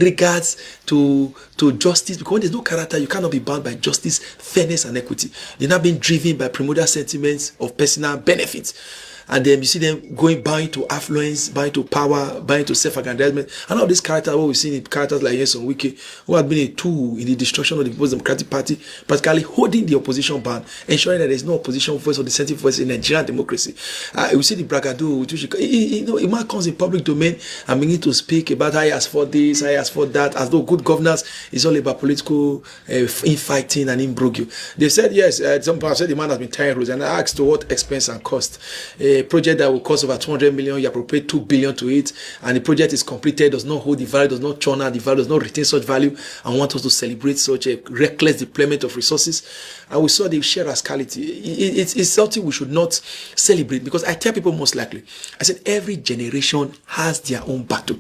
regards to justice, because when there's no character, you cannot be bound by justice, fairness, and equity. They're not being driven by primordial sentiments of personal benefits. And then you see them buying to affluence, buying to power, buying to self-aggrandizement. And all these characters, what we've seen in characters like Wike, who have been a tool in the destruction of the People's Democratic Party, particularly holding the opposition ban, ensuring that there's no opposition voice or dissenting voice in Nigerian democracy. We see the bragado, a man comes in public domain and begins to speak about how he has fought this, how he has fought that, as though good governance is all about political infighting and imbroglio. They said, yes, some people have said the man has been tying rules, and I asked to what expense and cost. A project that will cost over 200 million, you appropriate 2 billion to it, and the project is completed, does not hold the value, does not churn out the value, does not retain such value, and want us to celebrate such a reckless deployment of resources. And we saw the sheer rascality. It's something we should not celebrate, because I tell people most likely, I said every generation has their own battle.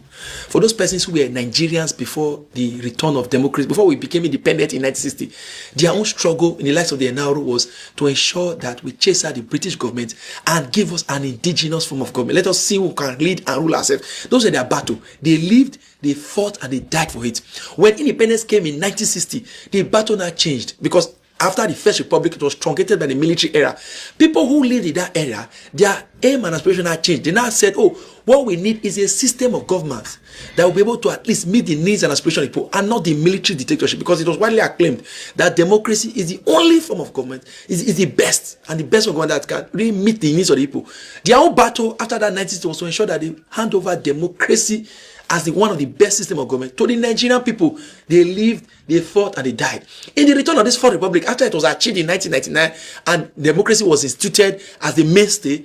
For those persons who were Nigerians before the return of democracy, before we became independent in 1960, their own struggle in the lives of the NRO was to ensure that we chase out the British government and give us an indigenous form of government. Let us see who can lead and rule ourselves. Those were their battle. They lived, they fought, and they died for it. When independence came in 1960, the battle now changed, because after the First Republic, it was truncated by the military era. People who lived in that era, their aim and aspiration had changed. They now said, oh, what we need is a system of government that will be able to at least meet the needs and aspirations of people, and not the military dictatorship, because it was widely acclaimed that democracy is the only form of government, is the best, and the best of government that can really meet the needs of the people. Their whole battle after that 1960 was to ensure that they hand over democracy as one of the best system of government to the Nigerian people. They lived, they fought, and they died. In the return of this Fourth Republic, after it was achieved in 1999 and democracy was instituted as the mainstay,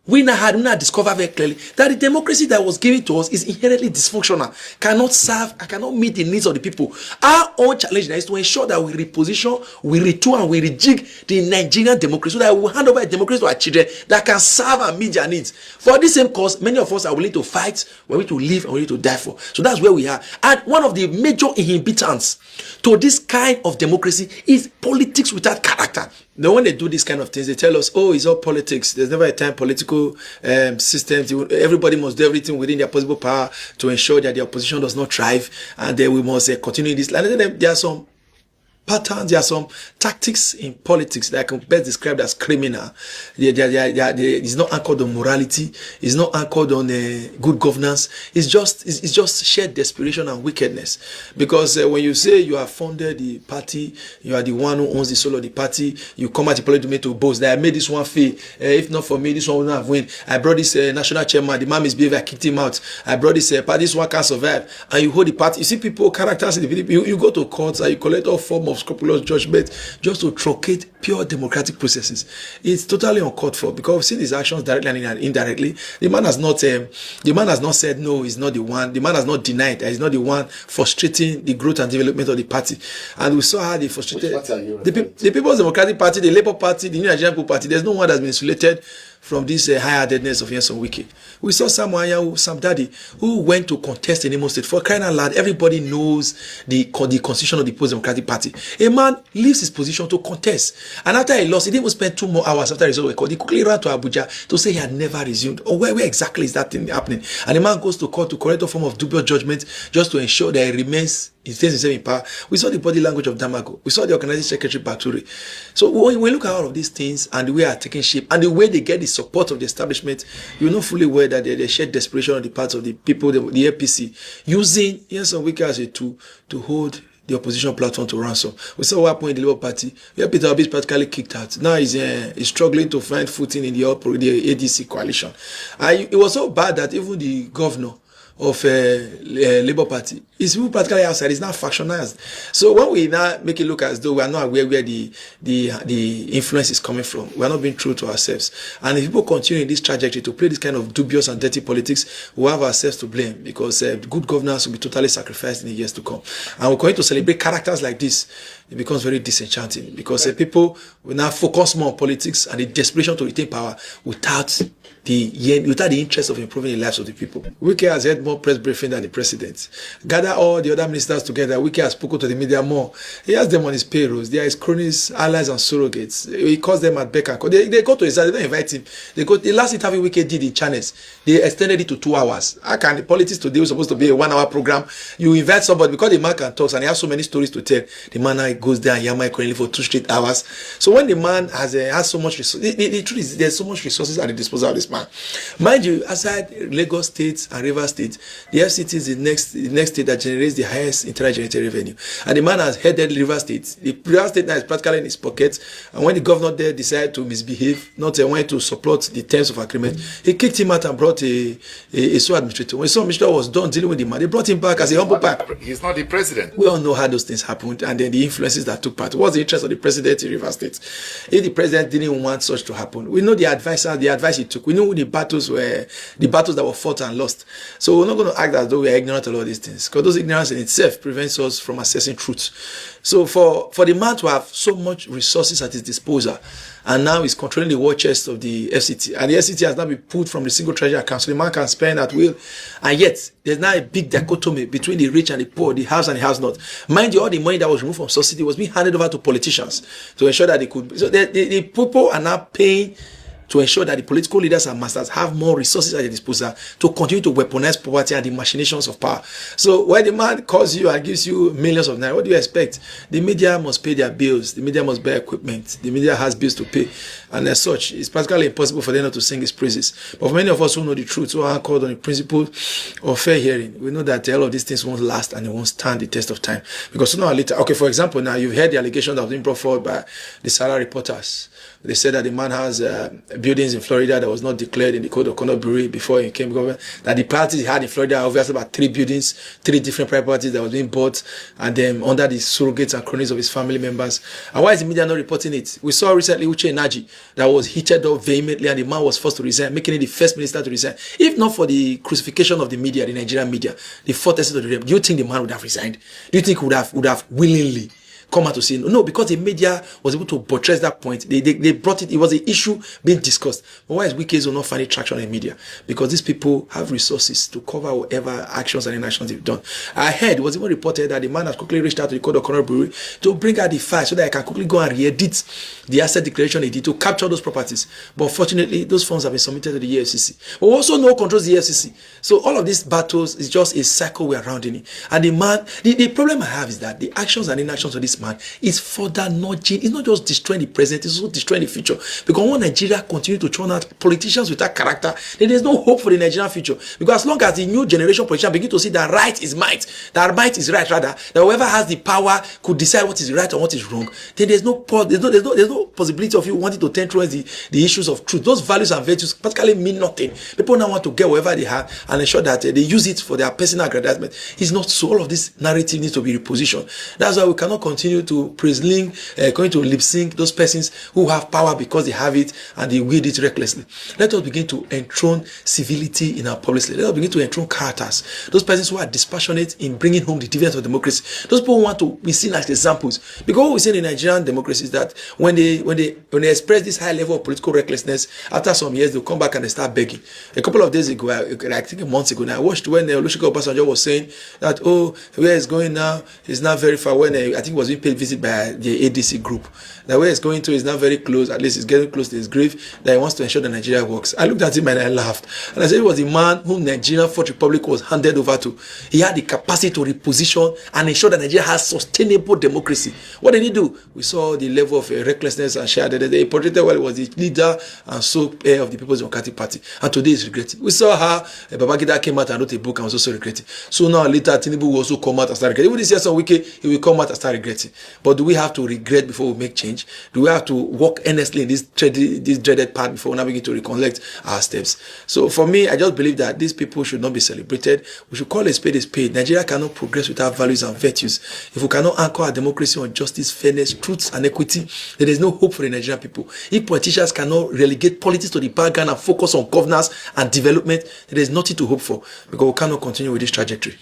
we now discover very clearly that the democracy that was given to us is inherently dysfunctional, cannot serve, and cannot meet the needs of the people. Our own challenge now is to ensure that we reposition, we retool, and we rejig the Nigerian democracy, so that we will hand over a democracy to our children that can serve and meet their needs. For this same cause, many of us are willing to fight, we're willing to live, and we're willing to die for. So that's where we are. And one of the major inhibitants to this kind of democracy is politics without character. Now, when they do these kind of things, they tell us, oh, it's all politics. There's never a time political systems. Everybody must do everything within their possible power to ensure that the opposition does not thrive, and then we must continue this. And then there are some patterns, there are some tactics in politics that I can best describe as criminal. It's not anchored on morality. It's not anchored on good governance. It's just sheer desperation and wickedness. Because when you say you have funded the party, you are the one who owns the soul of the party, you come at the political domain to boast that I made this one fail. If not for me, this one would not have won. I brought this national chairman, the man misbehaved, I kicked him out. I brought this party, this one can't survive. And you hold the party. You see people, characters in the video, you go to courts and you collect all form of scrupulous judgment just to truncate pure democratic processes. It's totally uncalled for, because we've seen his actions directly and indirectly. The man has not said no, he's not the one. The man has not denied that he's not the one frustrating the growth and development of the party. And we saw how they frustrated the People's Democratic Party, the Labour Party, the New Nigerian People Party. There's no one that's been insulated from this high-handedness of Wike. We saw Sam Daddy, who went to contest in Imo State. For crying out loud, everybody knows the constitution of the People's Democratic Party. A man leaves his position to contest. And after he lost, he didn't even spend 2 more hours after the result was called. He quickly ran to Abuja to say he had never resumed. Or where exactly is that thing happening? And the man goes to court to correct a form of dubious judgment just to ensure that he stays himself in power. We saw the body language of Damago. We saw the organizing secretary Baturi. So when we look at all of these things and the way they are taking shape and the way they get the support of the establishment, you know fully well that they share desperation on the part of the people, the APC, using Wike as a tool to hold the opposition platform to ransom. We saw what happened in the Labour Party, where Peter Obi is practically kicked out. Now he's struggling to find footing in the ADC coalition. It was so bad that even the governor of Labour Party is practically outside. It's not factionalized. So when we now make it look as though we are not aware where the influence is coming from, we are not being true to ourselves. And if people continue in this trajectory to play this kind of dubious and dirty politics, we have ourselves to blame, because good governance will be totally sacrificed in the years to come. And we're going to celebrate characters like this. It becomes very disenchanting, because people will now focus more on politics and the desperation to retain power without without the interest of improving the lives of the people. Wike has had more press briefing than the president. Gather all the other ministers together. Wike has spoken to the media more. He has them on his payrolls. They are his cronies, allies, and surrogates. He calls them at beck and call. They go to his side. They don't invite him. They go. The last interview Wike did in channels, they extended it to 2 hours. How can the politics today was supposed to be a 1 hour program? You invite somebody because the man can talk and he has so many stories to tell. The man now goes there and yammer currently for 2 straight hours. So when the man has so much resources, the truth is there's so much resources at the disposal of this man. Mind you, aside Lagos State and Rivers State, the FCT is the next state that generates the highest internal generated revenue. And the man has headed Rivers State. The Rivers State now is practically in his pocket. And when the governor there decided to misbehave, not wanting to support the terms of agreement, he kicked him out and brought a SO administrator. When SO administrator was done dealing with the man, they brought him back as a humble pack. He's not the president. We all know how those things happened and then the influences that took part. What's the interest of the president in Rivers State? If the president didn't want such to happen, we know the advice he took. We know the battles that were fought and lost. So we're not going to act as though we are ignorant of all these things, because those ignorance in itself prevents us from assessing truth. So for the man to have so much resources at his disposal, and now he's controlling the war chest of the FCT, and the FCT has now been pulled from the single treasury account, so the man can spend at will, and yet there's now a big dichotomy between the rich and the poor, the house and the house not. Mind you, all the money that was removed from subsidy was being handed over to politicians to ensure that they could. So the people are now paying to ensure that the political leaders and masters have more resources at their disposal to continue to weaponize poverty and the machinations of power. So when the man calls you and gives you millions of naira, what do you expect? The media must pay their bills. The media must buy equipment. The media has bills to pay. And as such, it's practically impossible for them not to sing his praises. But for many of us who know the truth, who are called on the principle of fair hearing, we know that all of these things won't last and it won't stand the test of time. Because sooner or later, okay, for example, now you've heard the allegation that was being brought forward by the Salah reporters. They said that the man has buildings in Florida that was not declared in the Code of Conduct Bureau before he became governor. That the properties he had in Florida, obviously about 3 buildings, 3 different properties that was being bought, and then under the surrogates and cronies of his family members. And why is the media not reporting it? We saw recently Uche Naji that was heated up vehemently, and the man was forced to resign, making him the first minister to resign. If not for the crucifixion of the media, the Nigerian media, the fourth estate of the realm, do you think the man would have resigned? Do you think he would have willingly come out to say no? Because the media was able to buttress that point. They brought it. It was an issue being discussed. But why is Wike's not finding traction in the media? Because these people have resources to cover whatever actions and inactions they've done. I heard it was even reported that the man has quickly reached out to the Code of Conduct Bureau to bring out the file so that I can quickly go and re-edit the asset declaration he did to capture those properties. But fortunately, those funds have been submitted to the EFCC. But we also know controls the EFCC. So all of these battles is just a cycle we're round in it. And the man, the problem I have is that the actions and inactions of this man is further nudging. It's not just destroying the present, it's also destroying the future. Because when Nigeria continue to churn out politicians with that character, then there's no hope for the Nigerian future. Because as long as the new generation politicians begin to see that right is might, that might is right rather, that whoever has the power could decide what is right and what is wrong, then there's no possibility of you wanting to turn towards the issues of truth. Those values and virtues practically mean nothing. People now want to get whatever they have and ensure that they use it for their personal aggrandizement. It's not so. All of this narrative needs to be repositioned. That's why we cannot continue to going to lip sync those persons who have power because they have it and they wield it recklessly. Let us begin to enthrone civility in our policy. Let us begin to enthrone characters. Those persons who are dispassionate in bringing home the dividends of democracy. Those people who want to be seen as examples. Because what we see in the Nigerian democracy is that when they express this high level of political recklessness, after some years they'll come back and they start begging. A couple of days ago, I think a month ago now, I watched when Olusegun Obasanjo was saying that, oh, where it's going now is not very far. When I think it was being paid visit by the ADC group. The way it's going to is not very close, at least it's getting close to his grave, that he wants to ensure that Nigeria works. I looked at him and I laughed. And I said it was the man whom Nigerian Fourth Republic was handed over to. He had the capacity to reposition and ensure that Nigeria has sustainable democracy. What did he do? We saw the level of recklessness and shared. They portrayed while he was the leader and so heir of the People's Democratic Party. And today he's regretting. We saw how Babangida came out and wrote a book and was also regretting. So now later Tinubu will also come out and start regretting. Even this year some Wike, he will come out and start regretting. But do we have to regret before we make change? Do we have to walk earnestly in this dreaded path before we now begin to recollect our steps? So for me, I just believe that these people should not be celebrated. We should call a spade a spade. Nigeria cannot progress without values and virtues. If we cannot anchor our democracy on justice, fairness, truth, and equity, then there is no hope for the Nigerian people. If politicians cannot relegate politics to the background and focus on governance and development, then there is nothing to hope for, because we cannot continue with this trajectory.